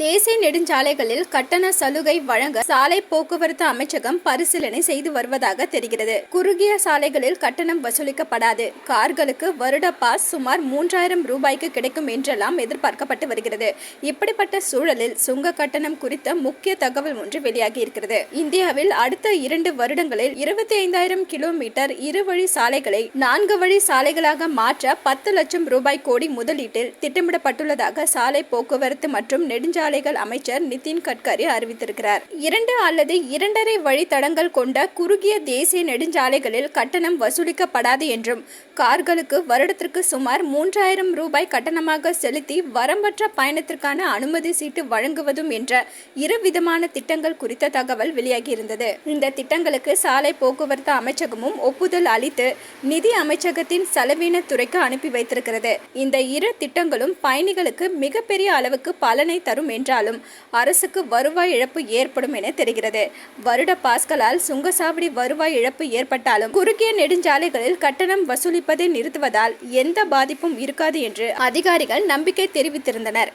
தேசிய நெடுஞ்சாலைகளில் கட்டண சலுகை வழங்க சாலை போக்குவரத்து அமைச்சகம் பரிசீலனை செய்து வருவதாக தெரிகிறது. குறுகிய சாலைகளில் கட்டணம் வசூலிக்கப்படாது. கார்களுக்கு வருட பாஸ் சுமார் 3000 ரூபாய்க்கு கிடைக்கும் என்றெல்லாம் எதிர்பார்க்கப்பட்டு வருகிறது. இப்படிப்பட்ட சூழலில் சுங்க கட்டணம் குறித்த முக்கிய தகவல் ஒன்று வெளியாகி இருக்கிறது. இந்தியாவில் அடுத்த 2 வருடங்களில் 25,000 கிலோமீட்டர் இருவழி சாலைகளை 4 வழி சாலைகளாக மாற்ற 10 லட்சம் ரூபாய் கோடி முதலீட்டில் திட்டமிடப்பட்டுள்ளதாக சாலை போக்குவரத்து மற்றும் நெடுஞ்சாலைகள் அமைச்சர் நிதின் கட்கரி அறிவித்திருக்கிறார். 2 அல்லது 2.5 வழித்தடங்கள் கொண்ட குறுகிய தேசிய நெடுஞ்சாலைகளில் கட்டணம் வசூலிக்கப்படாது என்றும், கார்களுக்கு வருடத்திற்கு சுமார் 3000 ரூபாய் கட்டணமாக செலுத்தி வரம்பற்ற பயணத்திற்கான அனுமதி சீட்டு வழங்குவதும் என்ற 2 விதமான திட்டங்கள் குறித்த தகவல் வெளியாகியிருந்தது. இந்த திட்டங்களுக்கு சாலை போக்குவரத்து அமைச்சகமும் ஒப்புதல் அளித்து நிதி அமைச்சகத்தின் செலவின துறைக்கு அனுப்பி வைத்திருக்கிறது. இந்த 2 திட்டங்களும் பயணிகளுக்கு மிகப்பெரிய அளவுக்கு பலனை தரும் என்றாலும் அரசுக்கு வருவாய் இழப்பு ஏற்படும் என தெரிகிறது. வருட பாஸ்களால் சுங்கசாவடி வருவாய் இழப்பு ஏற்பட்டாலும் குறுகிய நெடுஞ்சாலைகளில் கட்டணம் வசூலிப்பதை நிறுத்துவதால் எந்த பாதிப்பும் இருக்காது என்று அதிகாரிகள் நம்பிக்கை தெரிவித்திருந்தனர்.